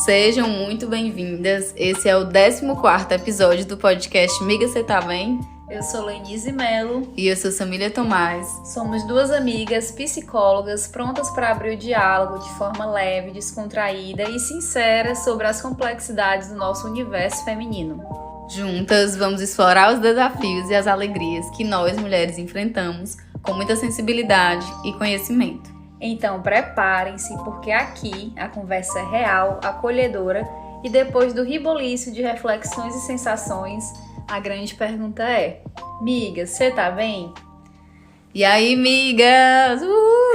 Sejam muito bem-vindas. Esse é o 14º episódio do podcast Miga, Cê Tá Bem? Eu sou Lenise Melo. E eu sou Samília Tomás. Somos duas amigas psicólogas prontas para abrir o diálogo de forma leve, descontraída e sincera sobre as complexidades do nosso universo feminino. Juntas, vamos explorar os desafios e as alegrias que nós, mulheres, enfrentamos com muita sensibilidade e conhecimento. Então, preparem-se, porque aqui a conversa é real, acolhedora e depois do reboliço de reflexões e sensações, a grande pergunta é: miga, você tá bem? E aí, migas?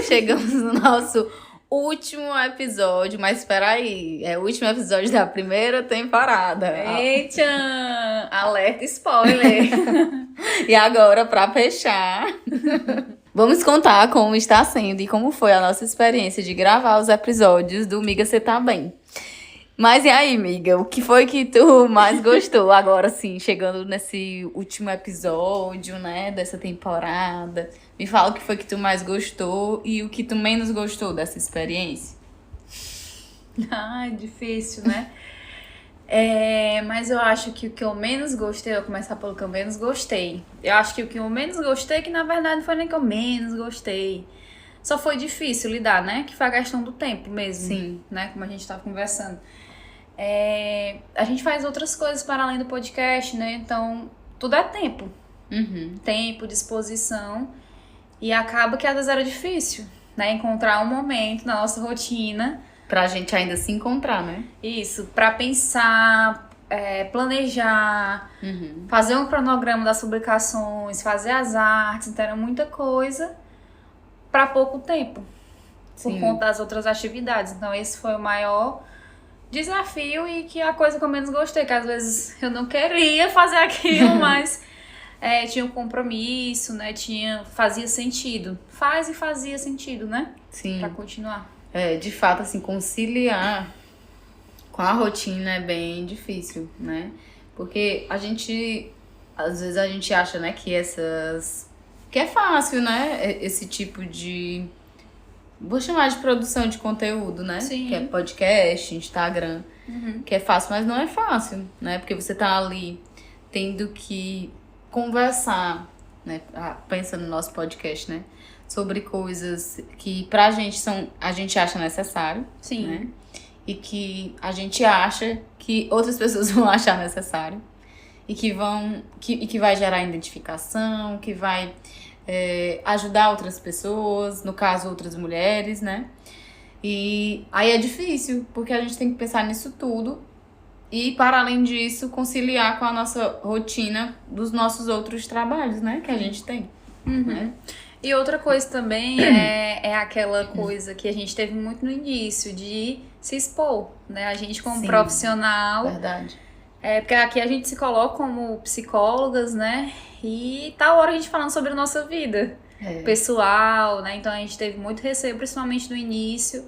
Chegamos no nosso último episódio, mas espera aí, é o último episódio da primeira temporada. Eita! Alerta spoiler! E agora, pra fechar, vamos contar como está sendo e como foi a nossa experiência de gravar os episódios do Miga, Cê Tá Bem. Mas e aí, miga, o que foi que tu mais gostou agora, sim, chegando nesse último episódio, né, dessa temporada? Me fala o que foi que tu mais gostou e o que tu menos gostou dessa experiência. Ai, difícil, né? Mas eu acho que o que eu menos gostei, eu vou começar pelo que eu menos gostei. Eu acho que o que eu menos gostei, que na verdade não foi nem que eu menos gostei. Só foi difícil lidar, né? Que foi a questão do tempo mesmo. Sim. Né? Como a gente tava conversando. A gente faz outras coisas para além do podcast, né? Então, tudo é tempo. Uhum. Tempo, disposição. E acaba que às vezes era difícil, né? Encontrar um momento na nossa rotina. Pra gente ainda se encontrar, né? Isso, pra pensar, planejar, fazer um cronograma das publicações, fazer as artes. Então era muita coisa pra pouco tempo. Por conta das outras atividades. Então esse foi o maior desafio e que a coisa que eu menos gostei, que às vezes eu não queria fazer aquilo, mas tinha um compromisso, né? Fazia sentido. Fazia sentido, né? Sim. Pra continuar. De fato, assim, conciliar com a rotina é bem difícil, né? Porque às vezes a gente acha, né, que é fácil, né? Esse tipo de, vou chamar de produção de conteúdo, né? Sim. Que é podcast, Instagram, que é fácil, mas não é fácil, né? Porque você tá ali tendo que conversar, né? Pensando no nosso podcast, né? Sobre coisas que pra gente a gente acha necessário. Sim. Né? E que a gente acha que outras pessoas vão achar necessário. E que vai gerar identificação, que vai ajudar outras pessoas, no caso, outras mulheres, né? E aí é difícil, porque a gente tem que pensar nisso tudo. E, para além disso, conciliar com a nossa rotina dos nossos outros trabalhos, né? Que a gente tem. Né? E outra coisa também é aquela coisa que a gente teve muito no início, de se expor, né? A gente como profissional. Verdade. Porque aqui a gente se coloca como psicólogas, né? E tá a hora a gente falando sobre a nossa vida pessoal, né? Então a gente teve muito receio, principalmente no início.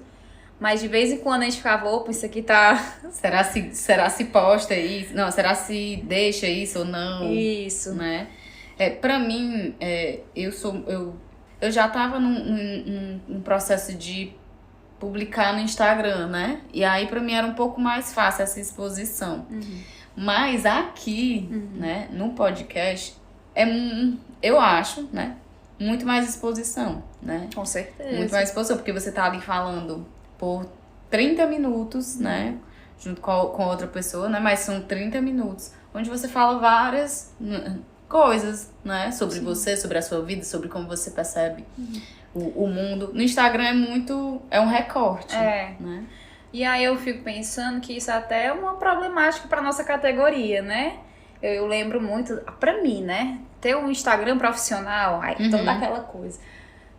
Mas de vez em quando a gente ficava, opa, isso aqui tá... Será se posta isso? Não, será se deixa isso ou não? Isso. Né? Pra mim, eu já tava num processo de publicar no Instagram, né? E aí, pra mim, era um pouco mais fácil essa exposição. Mas aqui, né, no podcast, eu acho, né, muito mais exposição, né? Com certeza. Muito mais exposição, porque você tá ali falando por 30 minutos, né? Junto com outra pessoa, né? Mas são 30 minutos, onde você fala várias coisas, né? Sobre você, sobre a sua vida, sobre como você percebe o mundo. No Instagram é um recorte, né? E aí eu fico pensando que isso até é uma problemática pra nossa categoria, né? Eu lembro muito, pra mim, né? Ter um Instagram profissional, aí toda aquela coisa.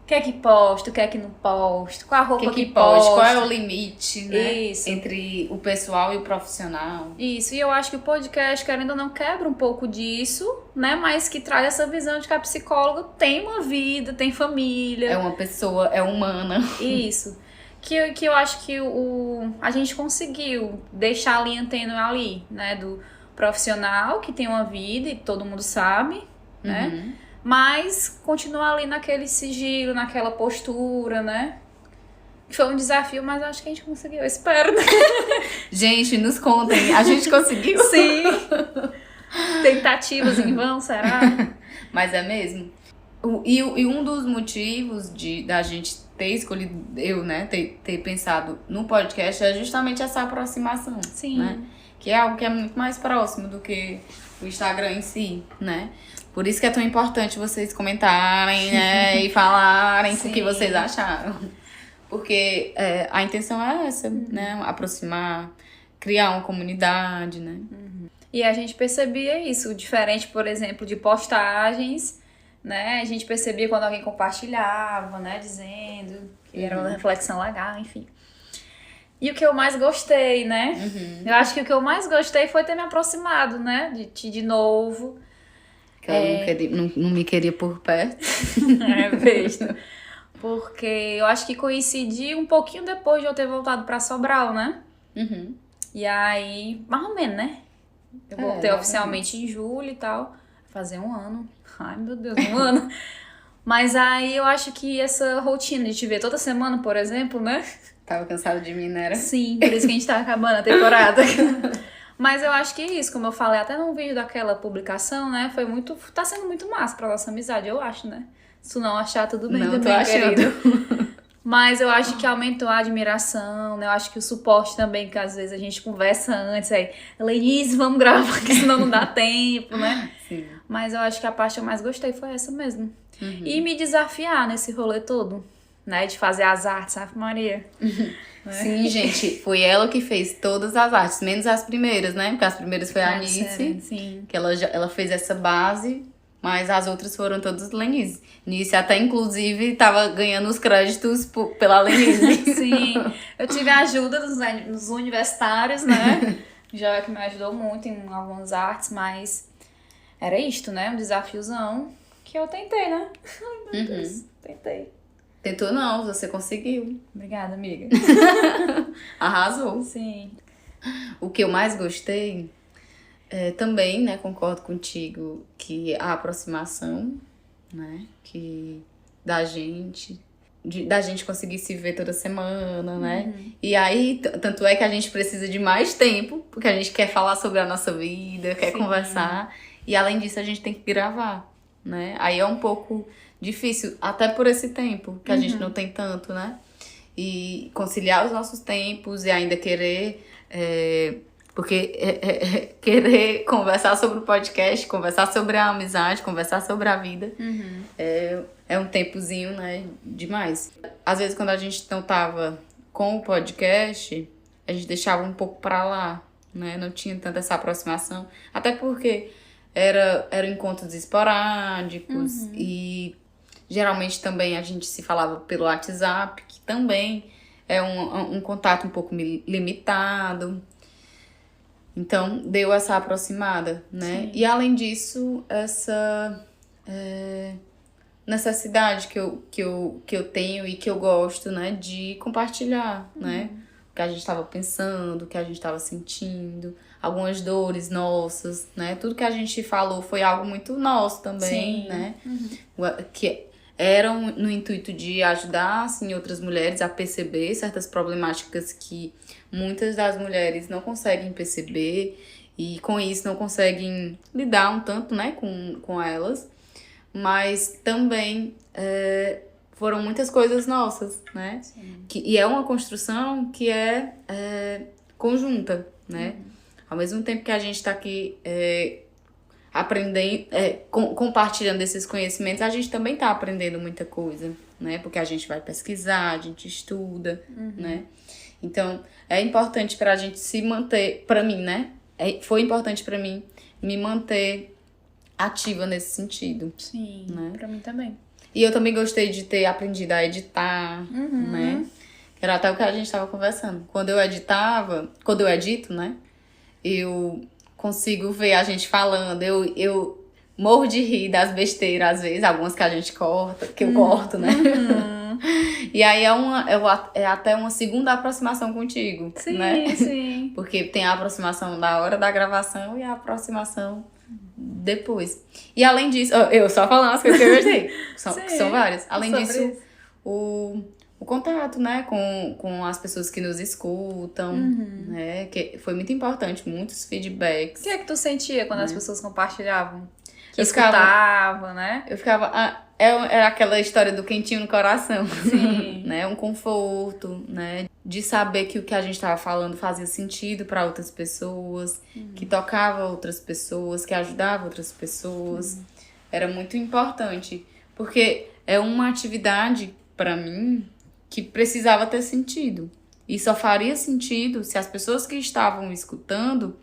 O que é que posto, o que é que não posto, qual a roupa que posto. Qual é o limite, né? Isso. Entre o pessoal e o profissional. Isso, e eu acho que o podcast, querendo ou não, quebra um pouco disso, né? Mas que traz essa visão de que a psicóloga tem uma vida, tem família. É uma pessoa, é humana. Isso. Que eu acho que a gente conseguiu deixar a linha tênue ali, né? Do profissional, que tem uma vida e todo mundo sabe, né? Mas continuar ali naquele sigilo, naquela postura, né? Foi um desafio, mas acho que a gente conseguiu, eu espero, né? Gente, nos contem. A gente conseguiu? Sim. Tentativas em vão, será? Mas é mesmo. E um dos motivos da gente ter escolhido, eu, né, ter pensado no podcast é justamente essa aproximação. Sim. Né? Que é algo que é muito mais próximo do que o Instagram em si, né? Por isso que é tão importante vocês comentarem, né? E falarem o que vocês acharam. Porque a intenção é essa, né? Aproximar, criar uma comunidade, né? E a gente percebia isso, diferente, por exemplo, de postagens, né? A gente percebia quando alguém compartilhava, né? Dizendo que era uma reflexão legal, enfim. E o que eu mais gostei, né? Eu acho que o que eu mais gostei foi ter me aproximado, né? De ti de novo. Que eu não me queria por perto. Besta. Porque eu acho que coincidiu um pouquinho depois de eu ter voltado pra Sobral, né? E aí, mais ou menos, né? Eu voltei oficialmente em julho e tal. Fazer um ano. Ai, meu Deus, um ano. Mas aí eu acho que essa rotina de te ver toda semana, por exemplo, né? Tava cansada de mim, né? Sim, por isso que a gente tá acabando a temporada. Mas eu acho que é isso, como eu falei até no vídeo daquela publicação, né? Tá sendo muito massa pra nossa amizade, eu acho, né? Se tu não achar, tudo bem não, também, tô querido. Mas eu acho que aumentou a admiração, né? Eu acho que o suporte também, que às vezes a gente conversa antes aí. Lenícia, vamos gravar, porque senão não dá tempo, né? Sim. Mas eu acho que a parte que eu mais gostei foi essa mesmo. E me desafiar nesse rolê todo, né? De fazer as artes, Ave Maria. Sim, gente, foi ela que fez todas as artes, menos as primeiras, né? Porque as primeiras foi a Nice, sim. que ela fez essa base, mas as outras foram todas Lenise. Nice até, inclusive, tava ganhando os créditos pela Lenise. Sim, eu tive a ajuda dos universitários, né? Já que me ajudou muito em algumas artes, mas era isto, né? Um desafiozão que eu tentei, né? Ai, meu Deus, tentei. Tentou não, você conseguiu. Obrigada, amiga. Arrasou. Sim. O que eu mais gostei, também, né, concordo contigo, que a aproximação, né, que da gente conseguir se ver toda semana, né? E aí, tanto é que a gente precisa de mais tempo, porque a gente quer falar sobre a nossa vida, quer conversar, e além disso a gente tem que gravar, né? Aí é um pouco difícil, até por esse tempo, que a gente não tem tanto, né? E conciliar os nossos tempos e ainda querer... Porque querer conversar sobre o podcast, conversar sobre a amizade, conversar sobre a vida, é um tempozinho, né, demais. Às vezes, quando a gente não tava com o podcast, a gente deixava um pouco pra lá, né? Não tinha tanta essa aproximação. Até porque eram encontros esporádicos e geralmente também a gente se falava pelo WhatsApp, que também é um contato um pouco limitado. Então, deu essa aproximada, né? Sim. E, além disso, essa necessidade que eu tenho e que eu gosto, né? De compartilhar, né? O que a gente estava pensando, o que a gente estava sentindo, algumas dores nossas, né? Tudo que a gente falou foi algo muito nosso também, sim, né? Que eram no intuito de ajudar, assim, outras mulheres a perceber certas problemáticas que muitas das mulheres não conseguem perceber e com isso não conseguem lidar um tanto, né, com elas. Mas também foram muitas coisas nossas, né? E é uma construção que é conjunta, né? Ao mesmo tempo que a gente está aqui aprendendo, compartilhando esses conhecimentos, a gente também está aprendendo muita coisa, né? Porque a gente vai pesquisar, a gente estuda, né? Então, é importante pra gente se manter, pra mim, né? Foi importante pra mim me manter ativa nesse sentido. Sim, né? Pra mim também. E eu também gostei de ter aprendido a editar, né? Era até o que a gente tava conversando. Quando eu edito, né? Eu consigo ver a gente falando, eu morro de rir das besteiras, às vezes, algumas que a gente corta, que eu corto, né? E aí é até uma segunda aproximação contigo, sim, né? Sim. Porque tem a aproximação da hora da gravação e a aproximação depois. E além disso, eu só falando as coisas que eu gostei, que são várias. Além disso, o o contato, né, com as pessoas que nos escutam, né, que foi muito importante, muitos feedbacks. O que é que tu sentia quando as pessoas compartilhavam? Que Eu escutava, né? Eu ficava... É aquela história do quentinho no coração. Sim. Né? Um conforto, né? De saber que o que a gente estava falando fazia sentido para outras pessoas, que tocava outras pessoas, que ajudava outras pessoas. Era muito importante, porque é uma atividade, para mim, que precisava ter sentido. E só faria sentido se as pessoas que estavam escutando,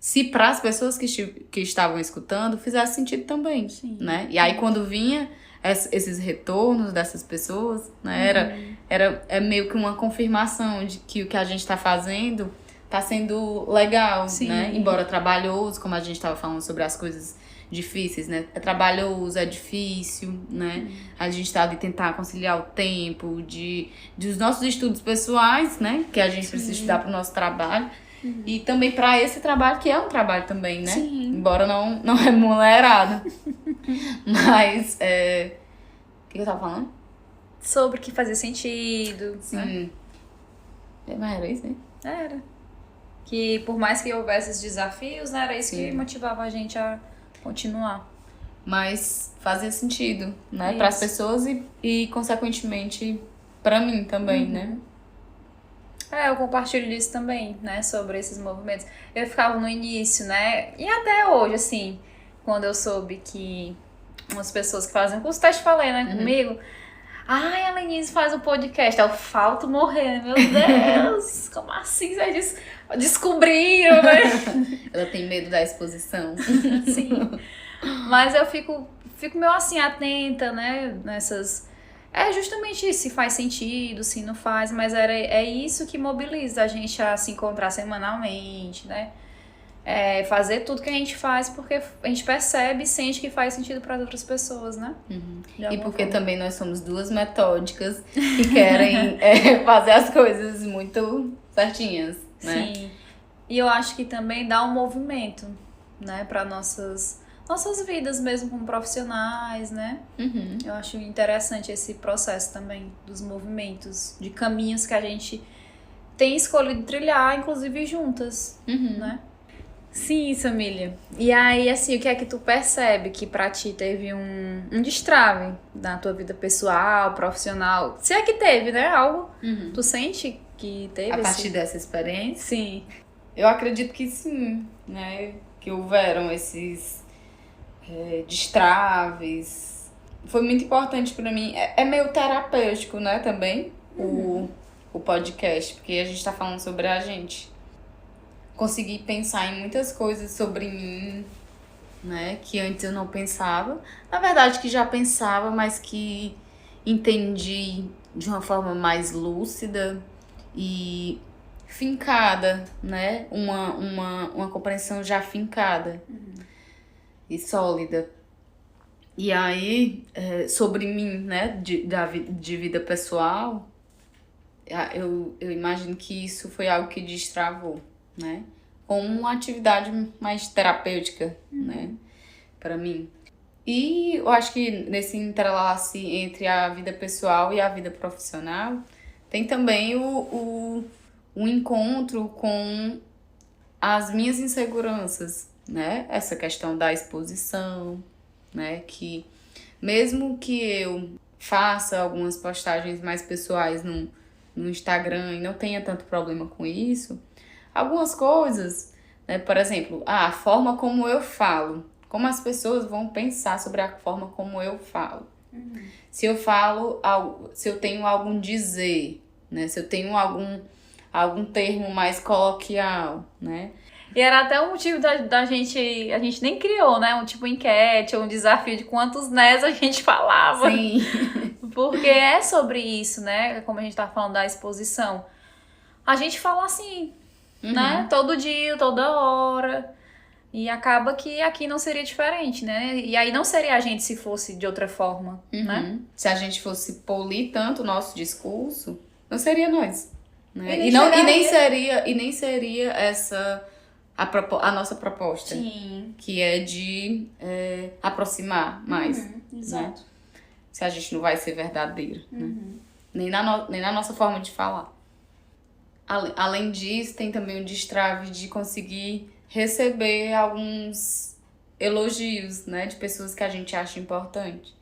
se para as pessoas que estavam escutando, fizesse sentido também, né? E aí, quando vinha esses retornos dessas pessoas, né, é meio que uma confirmação de que o que a gente está fazendo está sendo legal, né? Embora trabalhoso, como a gente estava falando sobre as coisas difíceis, né? É trabalhoso, é difícil, né? A gente tá ali tentar conciliar o tempo dos nossos estudos pessoais, né? Que a gente precisa estudar para o nosso trabalho. E também para esse trabalho, que é um trabalho também, né? Embora não remunerado. Mas, o que eu tava falando? Sobre que fazia sentido. Sim. Né? Mas era isso, né? Era. Que por mais que houvesse esses desafios, né? Era isso que motivava a gente a continuar. Mas fazia sentido, né? Para as pessoas e consequentemente, para mim também, né? Eu compartilho disso também, né, sobre esses movimentos. Eu ficava no início, né, e até hoje, assim, quando eu soube que umas pessoas que fazem curso, até te falei, né, comigo, ai, a Lenise faz um podcast, eu falto morrer, meu Deus, como assim, vocês descobriram, né? Ela tem medo da exposição. Sim, mas eu fico meio assim, atenta, né, nessas... É justamente isso, se faz sentido, se não faz, mas é isso que mobiliza a gente a se encontrar semanalmente, né? Fazer tudo que a gente faz porque a gente percebe e sente que faz sentido para as outras pessoas, né? E porque também nós somos duas metódicas que querem fazer as coisas muito certinhas, né? Sim. E eu acho que também dá um movimento, né, para nossas vidas mesmo como profissionais, né? Eu acho interessante esse processo também dos movimentos, de caminhos que a gente tem escolhido trilhar, inclusive juntas, né? Sim, Samília. E aí, assim, o que é que tu percebe que pra ti teve um destrave na tua vida pessoal, profissional? Se é que teve, né? Algo, tu sente que teve? A partir dessa experiência? Sim. Eu acredito que sim, né? Que houveram esses destraves. Foi muito importante pra mim. É meio terapêutico, né, também, o podcast, porque a gente tá falando sobre a gente. Consegui pensar em muitas coisas sobre mim, né, que antes eu não pensava. Na verdade, que já pensava, mas que entendi de uma forma mais lúcida e fincada, né, uma compreensão já fincada. E sólida. E aí, sobre mim, né, de vida pessoal, eu imagino que isso foi algo que destravou, né, como uma atividade mais terapêutica, né, para mim. E eu acho que nesse entrelace entre a vida pessoal e a vida profissional, tem também o encontro com as minhas inseguranças, né? Essa questão da exposição, né? Que mesmo que eu faça algumas postagens mais pessoais no Instagram e não tenha tanto problema com isso, algumas coisas, né? Por exemplo, a forma como eu falo, como as pessoas vão pensar sobre a forma como eu falo. Se eu falo, se eu tenho algum dizer, né? Se eu tenho algum termo mais coloquial, né? E era até um motivo da gente... A gente nem criou, né? Um tipo enquete ou um desafio de quantos nés a gente falava. Sim. Porque é sobre isso, né? Como a gente tá falando da exposição. A gente fala assim, né? Todo dia, toda hora. E acaba que aqui não seria diferente, né? E aí não seria a gente se fosse de outra forma, né? Se a gente fosse polir tanto o nosso discurso, não seria nós. Né? E nem seria essa... A nossa proposta. Sim. Que é de aproximar mais. Exato. Né? Se a gente não vai ser verdadeiro. Né? nem na nossa forma de falar. Além disso, tem também o destrave de conseguir receber alguns elogios, né, de pessoas que a gente acha importante.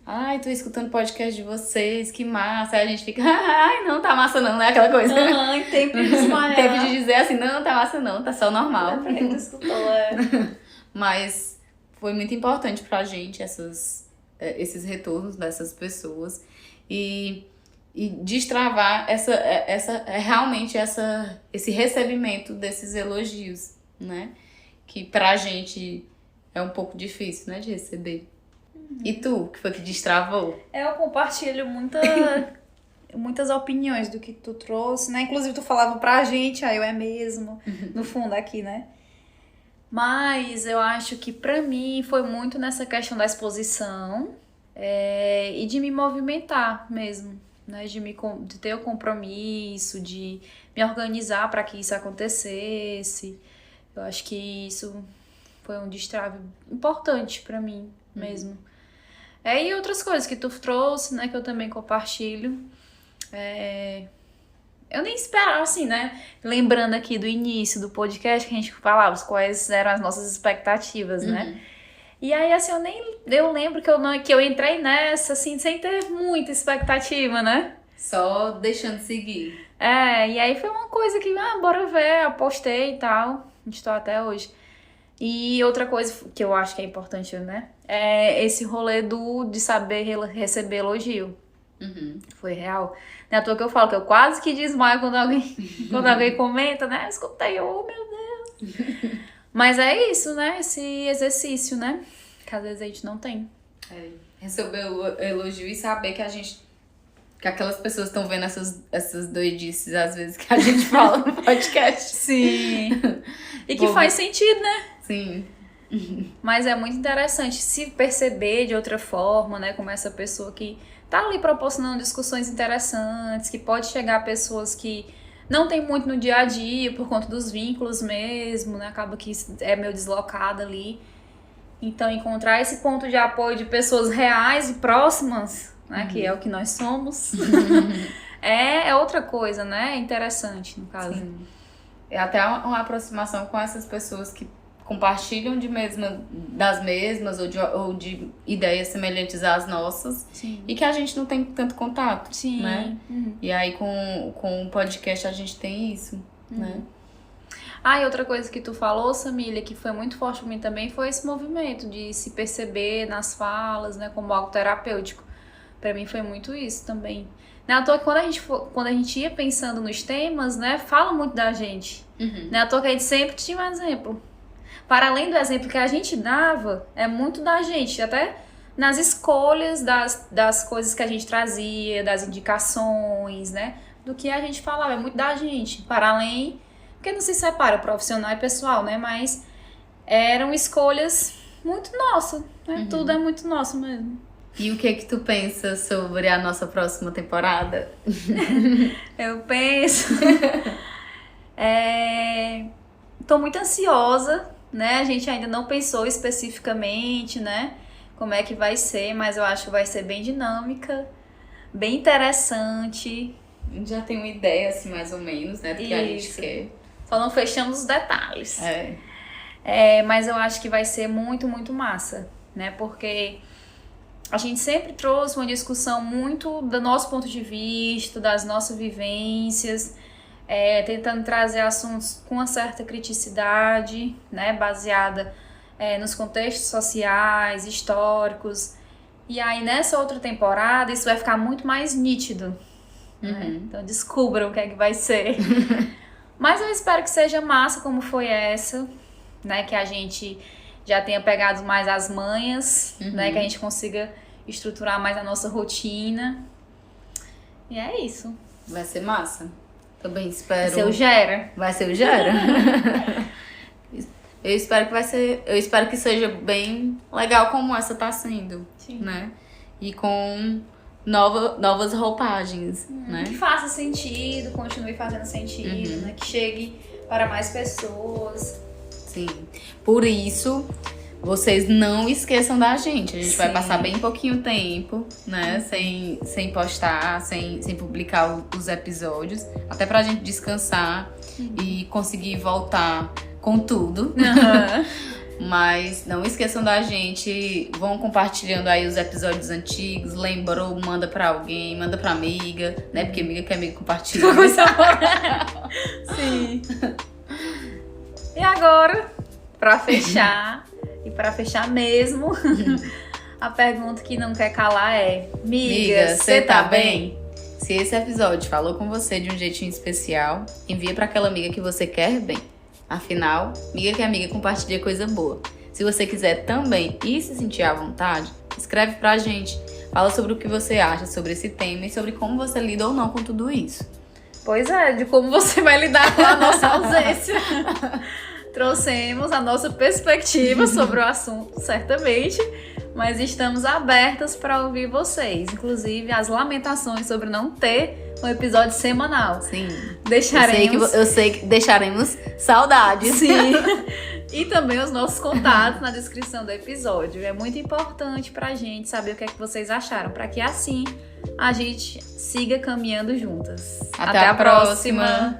Ai, tô escutando podcast de vocês, que massa. Aí a gente fica, ai, não tá massa não, né? Aquela coisa. Em tempo de desmaiar. Tempo de dizer assim, não tá massa não, tá só normal. Tu escutou, Mas foi muito importante pra gente esses retornos dessas pessoas. E destravar realmente esse recebimento desses elogios, né? Que pra gente é um pouco difícil, né, de receber. E tu, que foi que destravou? Eu compartilho muitas opiniões do que tu trouxe, né? Inclusive tu falava pra gente, aí eu é mesmo, no fundo aqui, né? Mas eu acho que pra mim foi muito nessa questão da exposição e de me movimentar mesmo, né? De ter o compromisso, de me organizar para que isso acontecesse. Eu acho que isso foi um destrave importante pra mim mesmo. E outras coisas que tu trouxe, né, que eu também compartilho. Eu nem esperava, assim, né? Lembrando aqui do início do podcast que a gente falava quais eram as nossas expectativas, né? E aí, assim, eu lembro que eu entrei nessa, assim, sem ter muita expectativa, né? Só deixando seguir. E aí foi uma coisa que, bora ver, apostei e tal. Estou até hoje. E outra coisa que eu acho que é importante, né? É esse rolê de saber receber elogio. Foi real. Não é à toa que eu falo que eu quase que desmaio quando alguém comenta, né? Escutei, oh meu Deus. Mas é isso, né? Esse exercício, né? Que às vezes a gente não tem. Receber o elogio e saber que aquelas pessoas estão vendo essas doidices, às vezes, que a gente fala no podcast. Sim. E que faz sentido, né? Sim. Mas é muito interessante se perceber de outra forma, né? Como essa pessoa que tá ali proporcionando discussões interessantes, que pode chegar a pessoas que não tem muito no dia a dia, por conta dos vínculos mesmo, né? Acaba que é meio deslocada ali. Então, encontrar esse ponto de apoio de pessoas reais e próximas, né? Que é o que nós somos, é outra coisa, né? É interessante, no caso. Sim. É até uma aproximação com essas pessoas que compartilham das mesmas ou de ideias semelhantes às nossas. Sim. E que a gente não tem tanto contato. Sim. Né? E aí com o podcast a gente tem isso, né? E outra coisa que tu falou, Samília, que foi muito forte pra mim também, foi esse movimento de se perceber nas falas, né, como algo terapêutico. Pra mim foi muito isso também. Não é à toa que quando a gente ia pensando nos temas, né, fala muito da gente. Não é à toa que a gente sempre tinha um exemplo. Para além do exemplo que a gente dava, é muito da gente, até nas escolhas das coisas que a gente trazia, das indicações, né, do que a gente falava, é muito da gente. Para além, porque não se separa profissional e pessoal, né, mas eram escolhas muito nossas, né, tudo é muito nosso mesmo. E o que tu pensa sobre a nossa próxima temporada? Eu penso... Tô muito ansiosa, né? A gente ainda não pensou especificamente, né? Como é que vai ser, mas eu acho que vai ser bem dinâmica, bem interessante. A gente já tem uma ideia, assim, mais ou menos, né? Do que a gente quer. Só não fechamos os detalhes. Mas eu acho que vai ser muito, muito massa, né? Porque... a gente sempre trouxe uma discussão muito do nosso ponto de vista, das nossas vivências, tentando trazer assuntos com uma certa criticidade, né, baseada nos contextos sociais, históricos. E aí, nessa outra temporada, isso vai ficar muito mais nítido. Né? Então, descubram o que é que vai ser. Mas eu espero que seja massa como foi essa, né, que a gente já tenha pegado mais as manhas, né, que a gente consiga estruturar mais a nossa rotina. E é isso. Vai ser massa. Também espero. Vai ser o Gera. Vai ser o Gera. Eu espero que seja bem legal como essa tá sendo. Sim. Né? E com novas roupagens, né? Que faça sentido, continue fazendo sentido, né? Que chegue para mais pessoas. Sim. Por isso, vocês não esqueçam da gente. A gente vai Sim. passar bem pouquinho tempo, né? Sem postar, sem publicar os episódios. Até pra gente descansar e conseguir voltar com tudo. Mas não esqueçam da gente. Vão compartilhando aí os episódios antigos. Lembrou, manda pra alguém, manda pra amiga, né? Porque amiga que amiga compartilha. Sim. E agora, pra fechar, e pra fechar mesmo, a pergunta que não quer calar é: Miga, você tá bem? Se esse episódio falou com você de um jeitinho especial, envia pra aquela amiga que você quer bem. Afinal, amiga que amiga compartilha coisa boa. Se você quiser também e se sentir à vontade, escreve pra gente. Fala sobre o que você acha sobre esse tema e sobre como você lida ou não com tudo isso. Pois é, de como você vai lidar com a nossa ausência. Trouxemos a nossa perspectiva sobre o assunto, certamente, mas estamos abertas para ouvir vocês. Inclusive, as lamentações sobre não ter um episódio semanal. Sim. Eu sei que deixaremos saudades. Sim. E também os nossos contatos na descrição do episódio. É muito importante pra gente saber o que é que vocês acharam, para que assim a gente siga caminhando juntas. Até a próxima.